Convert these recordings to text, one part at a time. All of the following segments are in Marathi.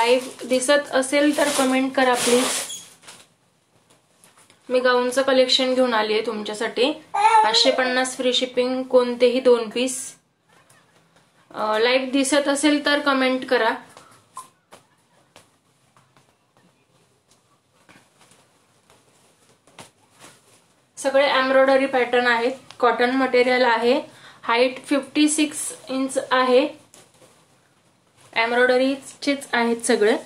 लाईव्ह दिसत असेल तर कमेंट करा प्लीज। मी गाऊनचं कलेक्शन घेऊन आली आहे तुमच्यासाठी। 550 फ्री शिपिंग, कोणतेही 2 पीस। लाईव्ह दिसत असेल तर कमेंट करा। सगळे एम्ब्रॉयडरी पॅटर्न आहेत, कॉटन मटेरियल आहे, हाईट 56 इंच आहे, एम्ब्रॉयडरीचेच आहेत सगळे।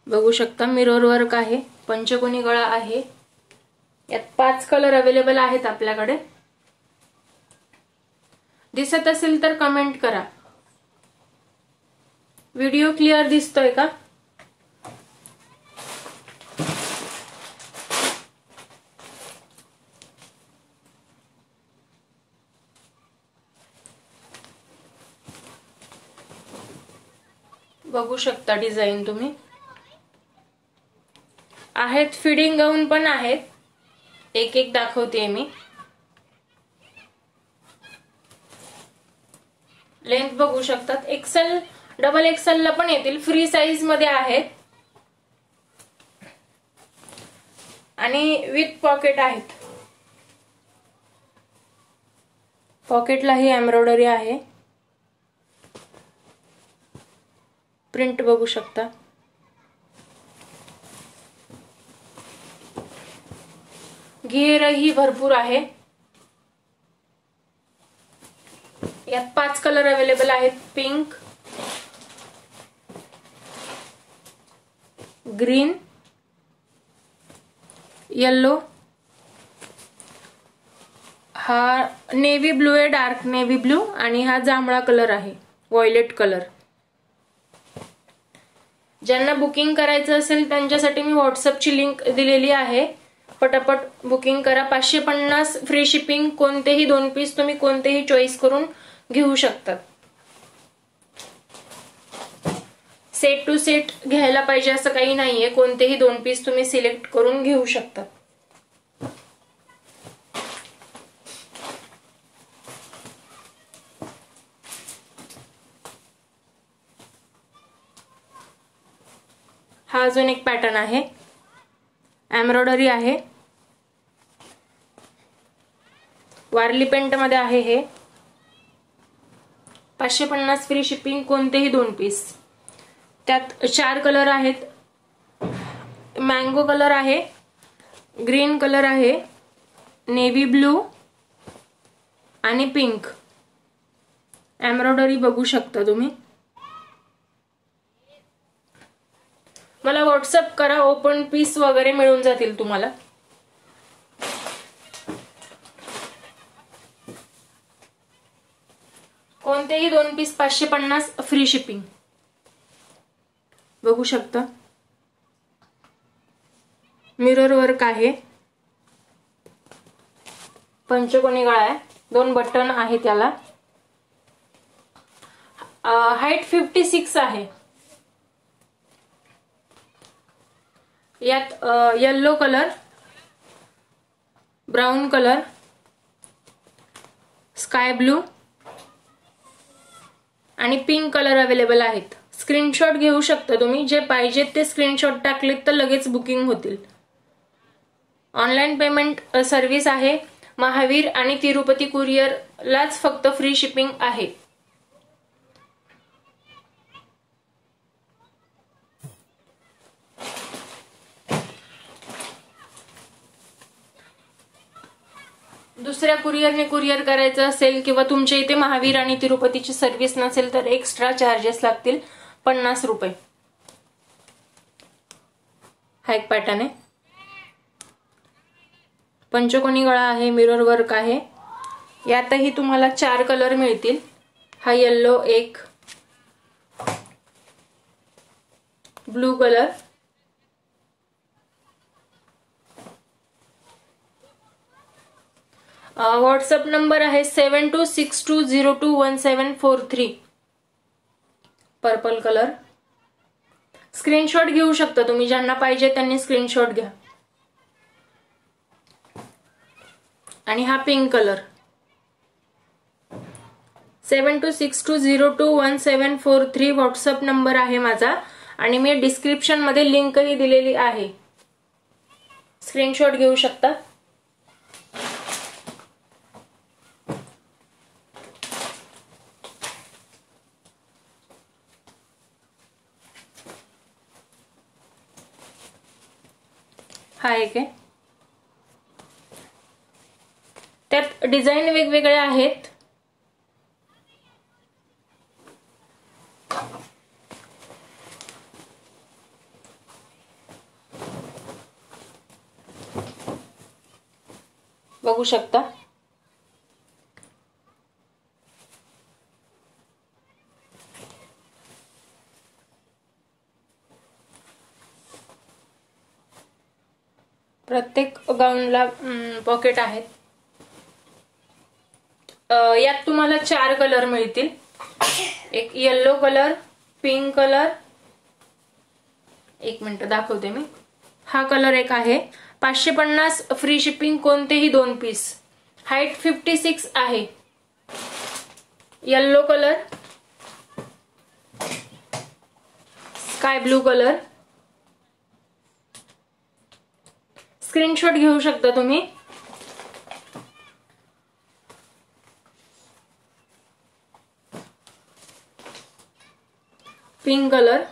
बघू शकता मिरर वर्क आहे, पंचकोनी गळा आहे। यात 5 कलर अवेलेबल आहेत आपल्याकडे। दिसत असेल तर कमेंट करा। व्हिडिओ क्लिअर दिसतोय का? बघू शकता डिझाइन तुम्ही। आहेत फिडिंग गाऊन पण आहेत, एक एक दाखवते मी। लेंथ बघू शकतात, एक्सेल डबल एक्सेल ला पण येतील, फ्री साइज मध्ये आहेत आणि विथ पॉकेट आहेत। पॉकेटला ही एम्ब्रॉयडरी आहे, प्रिंट बघू शकता। घेरही भरपूर आहे। यात 5 कलर अवेलेबल आहेत, पिंक, ग्रीन, येलो, हा नेव्ही ब्लू आहे, डार्क नेव्ही ब्लू, आणि हा जांभळा कलर आहे, व्हायलेट कलर। ज्यांना बुकिंग करायचं असेल त्यांच्यासाठी मी व्हॉट्सअपची लिंक दिलेली आहे, पटापट बुकिंग करा। 550 फ्री शिपिंग, कोणतेही 2 पीस तुम्ही कोणतेही चॉईस करून घेऊ शकता। सेट टू सेट घ्यायला पाहिजे असं काही नाहीये, कोणतेही 2 पीस तुम्ही सिलेक्ट करून घेऊ शकता। हा अजून एक पॅटर्न आहे, एम्ब्रॉयडरी आहे, वारली पेंट मध्ये आहे हे। 550 फ्री शिपिंग, कोणतेही 2 पीस। त्यात 4 कलर आहेत, मँगो कलर आहे, ग्रीन कलर आहे, नेव्ही ब्लू आणि पिंक। एम्ब्रॉयडरी बघू शकता तुम्ही। मला व्हॉट्सअप करा, ओपन पीस वगैरे मिळून जातील तुम्हाला। कोणतेही 2 पीस 550 फ्री शिपिंग। बघू शकता मिरर वर्क आहे, पंचकोनी गळा आहे, 2 बटन आहे त्याला। हाईट 56 आहे। यात yellow colour, brown colour, sky blue आणि पिंक कलर अवेलेबल आहेत। स्क्रीनशॉट घेऊ शकता तुम्ही, जे पाहिजे ते स्क्रीनशॉट टाकलेत तर लगेच बुकिंग होतील। ऑनलाइन पेमेंट सर्व्हिस आहे, महावीर आणि तिरुपती कुरिअर लाच फक्त फ्री शिपिंग आहे। दुसऱ्या कुरिअरने कुरिअर करायचं असेल किंवा तुमच्या इथे महावीर आणि तिरुपतीची सर्व्हिस नसेल तर एक्स्ट्रा चार्जेस लागतील 50 रुपये। हा एक पॅटर्न आहे, पंचकोनी गळा आहे, मिरर वर्क आहे। यातही तुम्हाला 4 कलर मिळतील। हा येलो, एक ब्लू कलर, व्हॉट्सअप नंबर आहे 7262021743। Purple colour. स्क्रीनशॉट घेऊ शकता तुम्ही, ज्यांना पाहिजे त्यांनी स्क्रीनशॉट घ्या। आणि हा पिंक कलर। 7262021743 व्हॉट्सअप नंबर आहे माझा। आणि मी डिस्क्रिप्शन मध्ये लिंकही दिलेली आहे, स्क्रीनशॉट घेऊ शकता। हा एक आहे, त्यात डिझाईन वेगवेगळे आहेत। बघू शकता। प्रत्येक गाऊनला पॉकेट आहेत। यात तुम्हाला 4 कलर मिळतील, एक येलो कलर, पिंक कलर, एक मिनिट दाखवते मी, हा कलर एक आहे। 550 फ्री शिपिंग, कोणतेही 2 पीस, हाईट 56 आहे। Yellow colour, sky blue colour, screenshot घेऊ शकता तुम्ही। पिंक कलर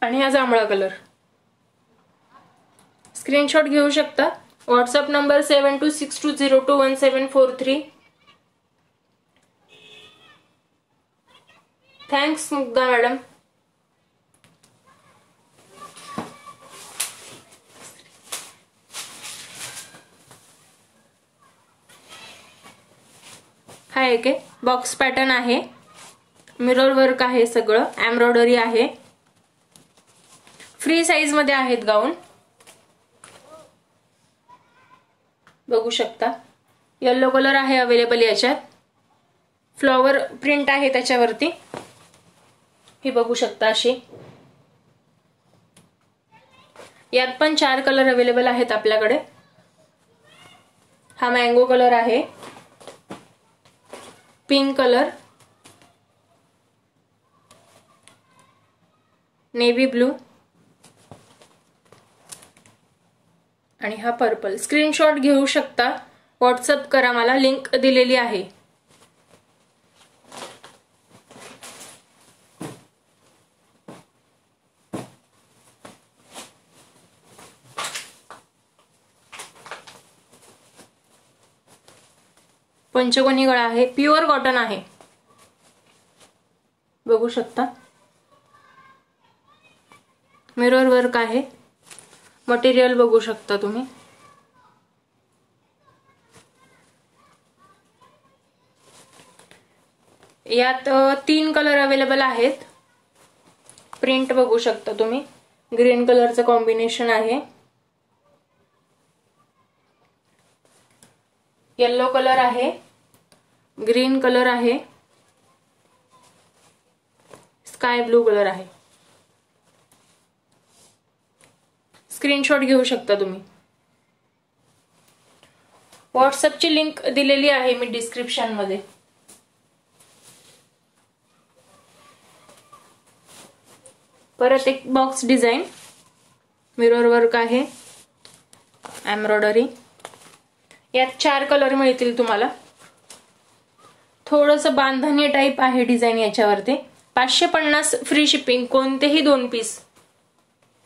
आणि हा जांभळा कलर, स्क्रीनशॉट घेऊ शकता। WhatsApp number 7262021743। Thanks Mugdha madam. हा एक आहे, बॉक्स पॅटर्न आहे, मिरर वर्क आहे, सगळं एम्ब्रॉयडरी आहे, फ्री साइज मध्ये आहेत गाऊन, बघू शकता। येलो कलर आहे अवेलेबल याच्यात, फ्लॉवर प्रिंट आहे त्याच्यावरती, हे बघू शकता अशी। यात पण 4 कलर अवेलेबल आहेत आपल्याकडे। हा मँगो कलर आहे, पिंक कलर, नेव्ही ब्लू आणि हा पर्पल। स्क्रीनशॉट घेऊ शकता, व्हॉट्सअप करा मला, लिंक दिलेली आहे। पंचकोनी गळा आहे, प्युअर कॉटन आहे, बघू शकता। मिरर वर्क आहे, मटेरियल बघू शकता तुम्ही। यात 3 कलर अवेलेबल आहेत, प्रिंट बघू शकता तुम्ही, ग्रीन कलरचं कॉम्बिनेशन आहे, येलो कलर आहे, ग्रीन कलर आहे, स्काय ब्लू कलर आहे। स्क्रीनशॉट घेऊ शकता तुम्ही। व्हॉट्सअपची लिंक दिलेली आहे मी डिस्क्रिप्शन मध्ये। परत एक बॉक्स डिझाइन, मिरर वर्क आहे, एम्ब्रॉयडरी, यात 4 कलर मिळतील तुम्हाला। थोडंसं बांधणी टाइप आहे डिझाइन याच्यावरती। 550 फ्री शिपिंग, कोणतेही 2 पीस,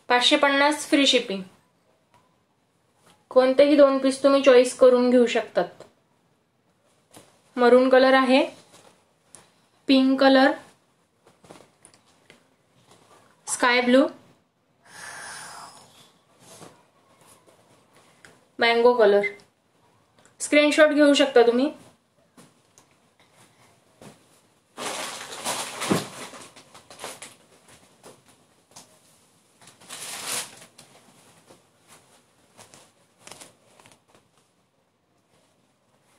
550 फ्री शिपिंग, कोणतेही 2 पीस तुम्ही चॉईस करून घेऊ शकतात। मरून कलर आहे, pink colour, sky blue, mango colour. Screenshot घेऊ शकता तुम्ही।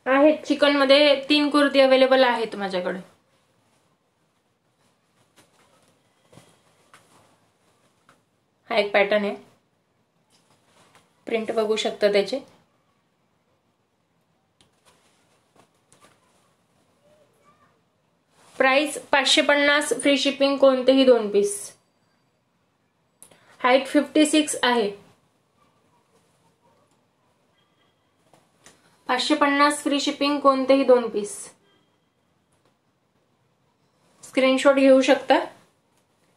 आहेत चिकन मध्ये 3 कुर्ती अवेलेबल आहेत माझ्याकडे। हा एक पॅटर्न आहे, प्रिंट बघू शकता त्याचे। प्राइस 550, फ्री शिपिंग, कोणतेही 2 पीस. हाईट 56 आहे. 550, फ्री शिपिंग, कोणतेही 2 पीस. स्क्रीनशॉट घेऊ शकता.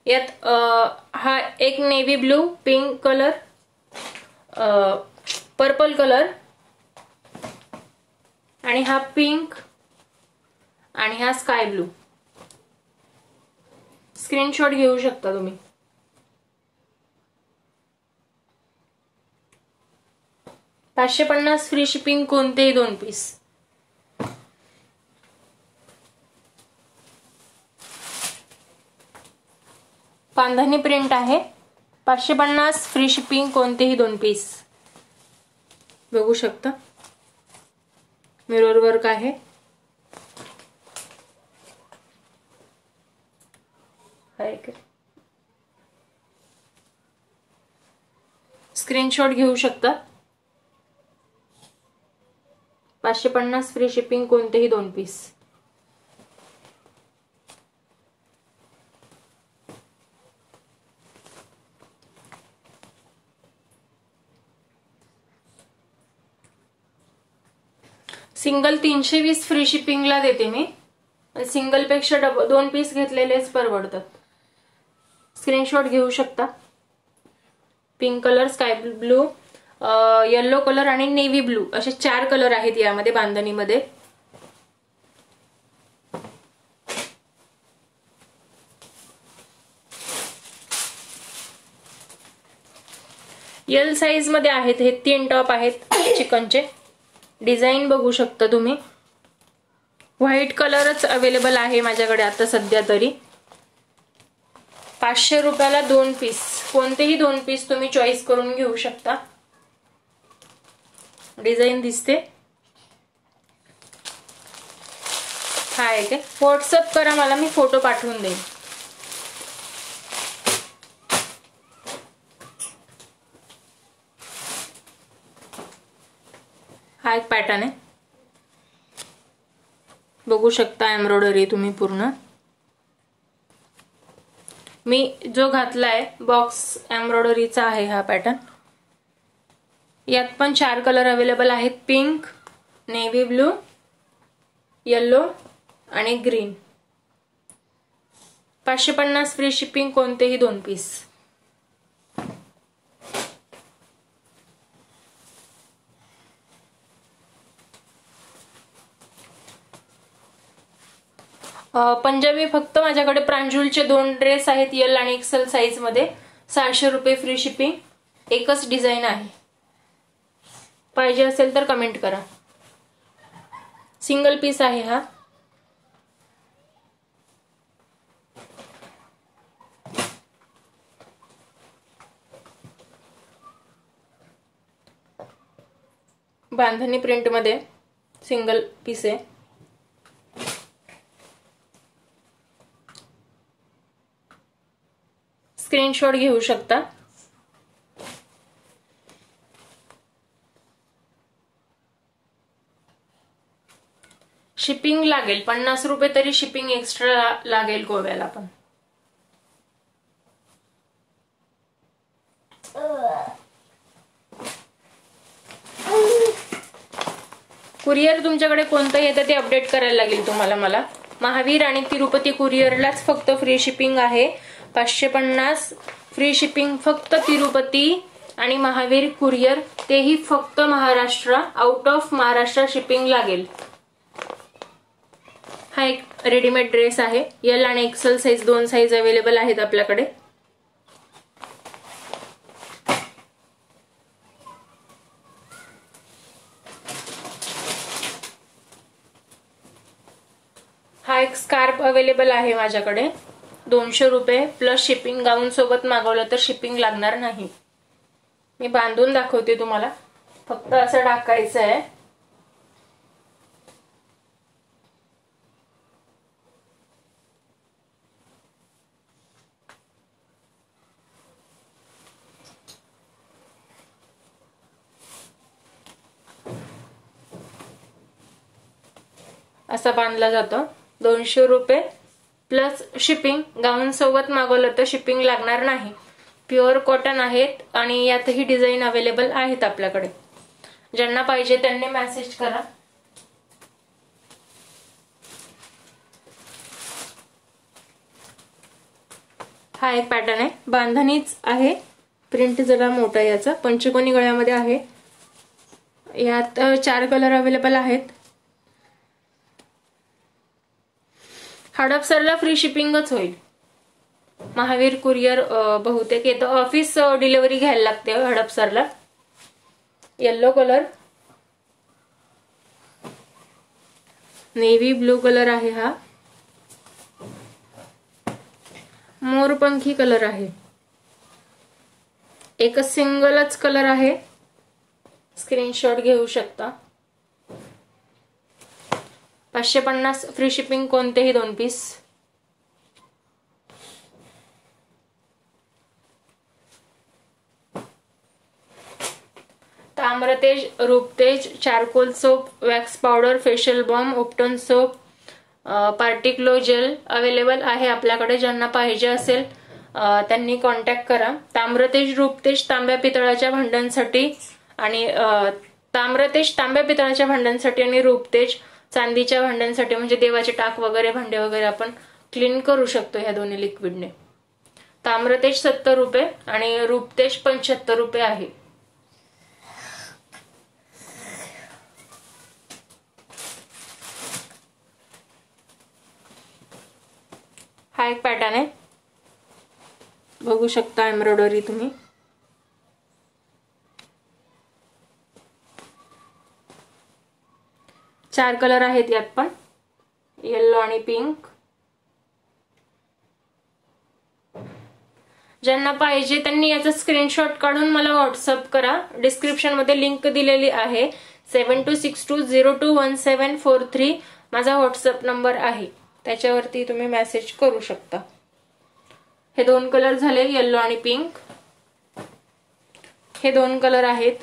यात हा एक navy blue, pink colour, purple colour आणि हा पिंक आणि हा स्काय ब्लू. स्क्रीनशॉट घेऊ शकता तुम्ही. $550, फ्री शिपिंग, कोणतेही 2 पीस. बांधणी प्रिंट आहे. 550, फ्री शिपिंग, कोणतेही 2 पीस. बघू शकता मिरर वर्क आहे. स्क्रीनशॉट घेऊ शकता. 550, फ्री शिपिंग, कोणतेही 2 पीस. सिंगल 320, फ्री शिपिंगला देते मी. सिंगल पेक्षा 2 पीस घेतलेलेच परवडतात. स्क्रीनशॉट घेऊ शकता. Pink colour, sky blue, yellow colour आणि नेव्ही ब्लू असे 4 कलर आहेत यामध्ये बांधणीमध्ये. एल साइज मध्ये आहेत हे 3 टॉप आहेत चिकनचे. डिझाईन बघू शकता तुम्ही. व्हाईट कलरच अवेलेबल आहे माझ्याकडे आता सध्या तरी. 500 रुपयाला 2 पीस. कोणतेही 2 पीस तुम्ही चॉईस करून घेऊ शकता. डिझाईन दिसते. हा आहे काय. व्हॉट्सअप करा मला, मी फोटो पाठवून देईन. हा एक पॅटर्न आहे. बघू शकता एम्ब्रॉयडरी तुम्ही पूर्ण. मी जो घातलाय बॉक्स एम्ब्रॉयडरीचा आहे हा पॅटर्न. यात पण 4 कलर अवेलेबल आहेत. पिंक, नेव्ही ब्लू, येलो आणि ग्रीन. 550, फ्री शिपिंग, कोणतेही 2 पीस. पंजाबी फक्त माझ्याकडे प्रांजूलचे 2 ड्रेस आहेत एल आणि एक्सेल साइज मध्ये. 600 रुपये, फ्री शिपिंग. एकच डिझाईन आहे. पाहिजे असेल तर कमेंट करा. सिंगल पीस आहे हा. बांधणी प्रिंट मध्ये सिंगल पीस आहे. स्क्रीनशॉट घेऊ शकता. शिपिंग लागेल 50 रुपये तरी शिपिंग एक्स्ट्रा लागेल गोव्याला पण. कुरिअर तुमच्याकडे कोणतं येतं ते अपडेट करायला लागेल तुम्हाला. मला महावीर आणि तिरुपती कुरिअरलाच फक्त फ्री शिपिंग आहे. 550, फ्री शिपिंग फक्त तिरुपती आणि महावीर कुरिअर, तेही फक्त Maharashtra. Out of Maharashtra shipping लागेल. हा एक रेडीमेड ड्रेस आहे. एल आणि एक्सेल साइज 2 साइज अवेलेबल आहेत आपल्याकडे. हा एक स्कार्फ अवेलेबल आहे माझ्याकडे. 200 रुपये प्लस शिपिंग. गाऊन सोबत मागवलं तर शिपिंग लागणार नाही. मी बांधून दाखवते तुम्हाला. फक्त असं टाकायचं आहे. असा बांधला जातो. 200 रुपये प्लस शिपिंग. गाऊन सोबत मागवलं तर शिपिंग लागणार नाही. प्युअर कॉटन आहेत आणि यातही डिझाईन अवेलेबल आहेत आपल्याकडे. ज्यांना पाहिजे त्यांनी मेसेज करा. हा एक पॅटर्न आहे, बांधणीच आहे. प्रिंट जरा मोठा आहे याचा, पंचकोनी गळ्यामध्ये आहे. यात 4 कलर अवेलेबल आहेत. हडपसरला फ्री शिपिंगच होईल. महावीर कुरिअर बहुतेक येतं. ऑफिस डिलिव्हरी घ्यायला लागते हडपसरला. Yellow colour, navy blue colour आहे. हा मोरपंखी कलर आहे. एक सिंगलच कलर आहे. स्क्रीनशॉट घेऊ शकता. 550 फ्री शिपिंग, कोणतेही 2 पीस. Tamratej, Rooptej, charcoal soap, wax powder, facial bomb, ओप्टन सोप, पार्टिक्लो जेल अवेलेबल आहे आपल्याकडे. ज्यांना पाहिजे असेल त्यांनी कॉन्टॅक्ट करा. ताम्रतेज, रूपतेज तांब्या पितळाच्या भांड्यांसाठी आणि ताम्रतेज तांब्या पितळाच्या भांड्यांसाठी आणि रूपतेज चांदीच्या भांड्यांसाठी, म्हणजे देवाचे टाक वगैरे भांडे वगैरे आपण क्लीन करू शकतो ह्या दोन्ही लिक्विडने. ताम्रतेज 70 रुपये आणि रूपतेज 75 रुपये आहे. हा एक पॅटर्न आहे, बघू शकता एम्ब्रॉयडरी तुम्ही. चार कलर आहेत यात पण, येलो आणि पिंक. ज्यांना पाहिजे त्यांनी याचा स्क्रीनशॉट काढून मला व्हॉट्सअप करा. डिस्क्रिप्शन मध्ये लिंक दिलेली आहे. 7262021743 माझा व्हॉट्सअप नंबर आहे. त्याच्यावरती तुम्ही मेसेज करू शकता. हे 2 कलर झाले, येलो आणि पिंक. हे 2 कलर आहेत.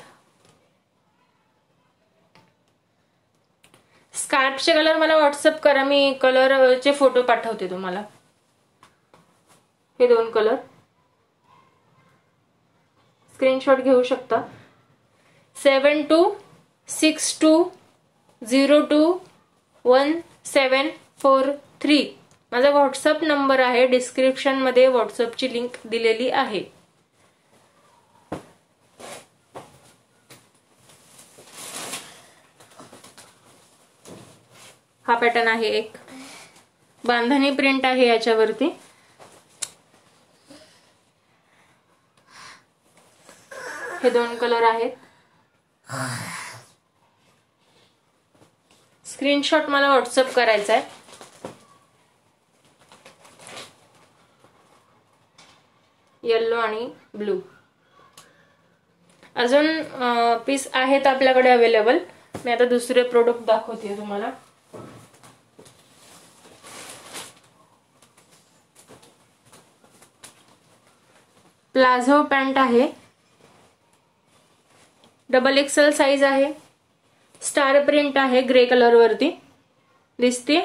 स्कार्फचे कलर मला व्हॉट्सअप करा, मी कलरचे फोटो पाठवते तुम्हाला. हे 2 कलर स्क्रीनशॉट घेऊ शकता. 7262021743 माझा व्हॉट्सअप नंबर आहे. डिस्क्रिप्शन मध्ये व्हॉट्सअपची लिंक दिलेली आहे. हा पॅटर्न आहे, एक बांधणी प्रिंट आहे याच्यावरती. हे 2 कलर आहेत. स्क्रीनशॉट मला व्हॉट्सअप करायचा आहे. येलो आणि ब्लू. अजून पीस आहेत आपल्याकडे अवेलेबल. मी आता दुसरे प्रोडक्ट दाखवते तुम्हाला. प्लाझो पॅन्ट आहे, डबल एक्सेल साइज आहे. स्टार प्रिंट आहे, ग्रे कलर वरती दिसते.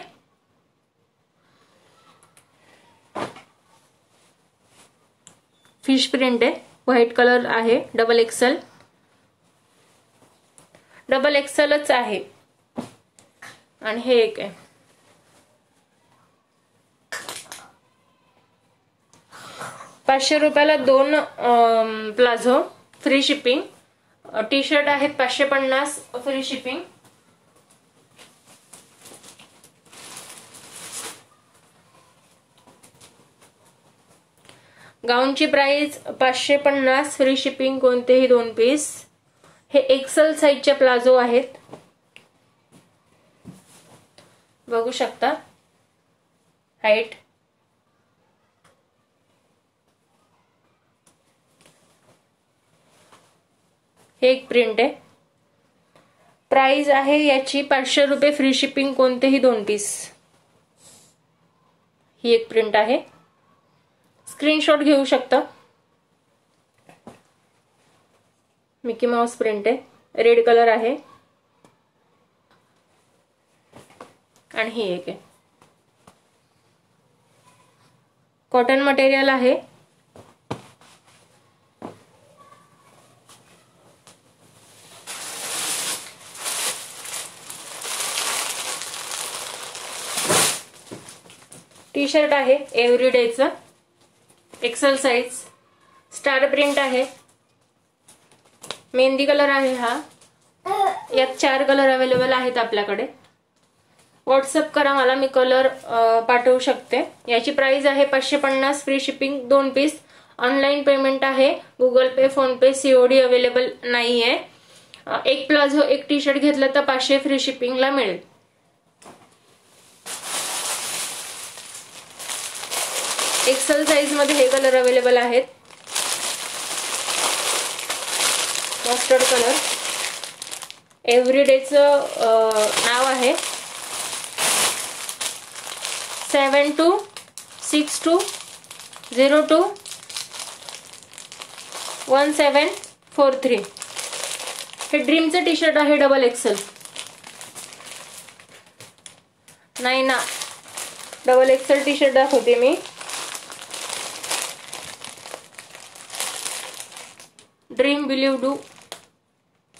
फिश प्रिंट आहे, व्हाईट कलर आहे. डबल एक्सेलच आहे. आणि हे एक आहे. ₹500 2 palazzo, free shipping. T shirt आहेत 550 फ्री शिपिंग. गाऊनची प्राइस 550 फ्री शिपिंग, कोणतेही 2 पीस. हे एक्सेल साइजचे प्लाझो आहेत, बघू शकता. हाईट हे एक प्रिंट आहे. प्राइस आहे याची ₹500 फ्री शिपिंग, कोणतेही 2 पीस. ही एक प्रिंट आहे, स्क्रीनशॉट घेऊ शकता. मिकी माउस प्रिंट आहे, रेड कलर आहे. आणि ही एक आहे. कॉटन मटेरियल आहे. टी शर्ट आहे एव्हरीडेचं, एक्सेल साइज, स्टार प्रिंट आहे, मेहंदी कलर आहे हा. यात 4 कलर अवेलेबल आहेत आपल्याकडे. व्हॉट्सअप करा मला, मी कलर पाठवू शकते. याची प्राइस आहे 550, free shipping, 2 piece. Online payment आहे, Google Pay, PhonePe, COD available नाहीये. एक प्लाझो एक टी शर्ट घेतलं तर 500 फ्री शिपिंगला मिळेल. एक्सेल साइज मध्ये हे कलर अवेलेबल आहेत. मस्टर्ड कलर, एव्हरीडेचं नाव आहे. 7262021743. हे ड्रीमचं टी शर्ट आहे, डबल एक्सेल. नाही ना, डबल एक्सेल टी शर्ट दाखवते मी. ड्रीम बिलीव डू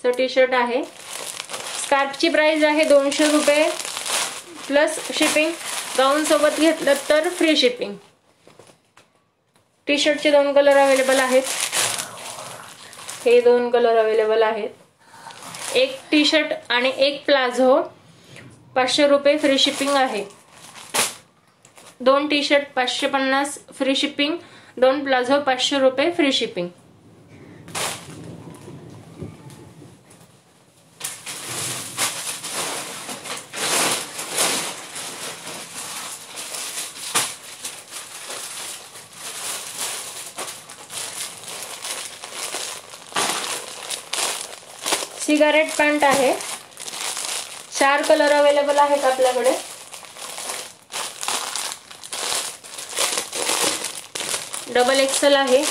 चं टी शर्ट आहे. स्कार्फची प्राइस आहे 200 रुपये प्लस शिपिंग. गाऊन सोबत घेतलं तर फ्री शिपिंग. टी शर्टचे 2 कलर अवेलेबल आहेत. हे 2 कलर अवेलेबल आहेत. एक टी शर्ट आणि एक प्लाझो 500 रुपये फ्री शिपिंग आहे. 2 T shirt 550 free shipping, 2 palazzo 500 रुपये फ्री शिपिंग. सिगारेट पॅन्ट आहे. 4 कलर अवेलेबल आहेत आपल्याकडे. डबल एक्सेल आहे.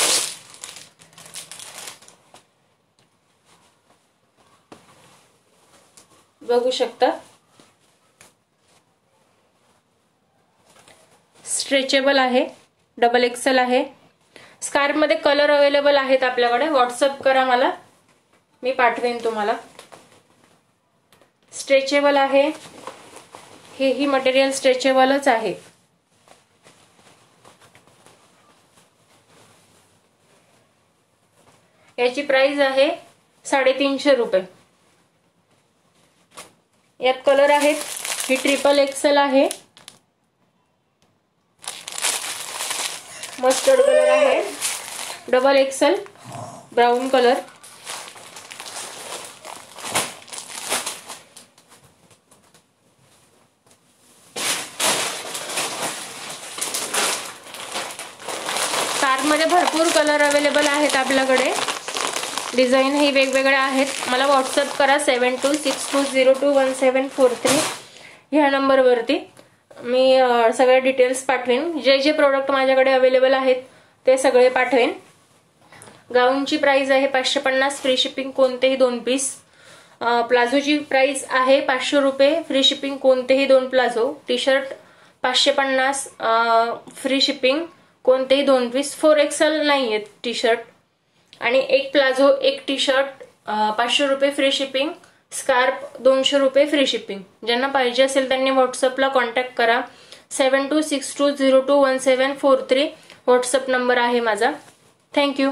बघू शकता. स्ट्रेचेबल आहे, डबल एक्सेल आहे. स्कार्फ मध्ये कलर अवेलेबल आहेत आपल्याकडे. व्हॉट्सअप करा मला, मी पाठवेन तुम्हाला. स्ट्रेचेबल आहे. हेही मटेरियल स्ट्रेचेबलच आहे. याची प्राइस आहे 350 रुपये. यात कलर आहेत. ही ट्रिपल एक्सेल आहे. मस्टर्ड कलर आहे. Double Excel brown colour. मध्ये भरपूर कलर अवेलेबल आहेत आपल्याकडे. डिझाईन हे वेगवेगळे आहेत. मला व्हॉट्सअप करा 7262021743 ह्या नंबरवरती. मी सगळे डिटेल्स पाठवेन. जे जे प्रोडक्ट माझ्याकडे अवेलेबल आहेत ते सगळे पाठवेन. गाऊनची प्राइस आहे 550 फ्री शिपिंग, कोणतेही 2 पीस. प्लाझोची प्राइस आहे 500 रुपये फ्री शिपिंग, कोणतेही 2 palazzo. T shirt 550 free shipping, कोणतेही 2 पीस. 4 एक्सेल नाहीये टी शर्ट. आणि एक प्लाझो एक टी शर्ट 500 रुपये फ्री शिपिंग. स्कार्फ 200 रुपये फ्री शिपिंग. ज्यांना पाहिजे असेल त्यांनी व्हॉट्सअपला कॉन्टॅक्ट करा. 7262021743 व्हॉट्सअप नंबर आहे माझा. थँक्यू.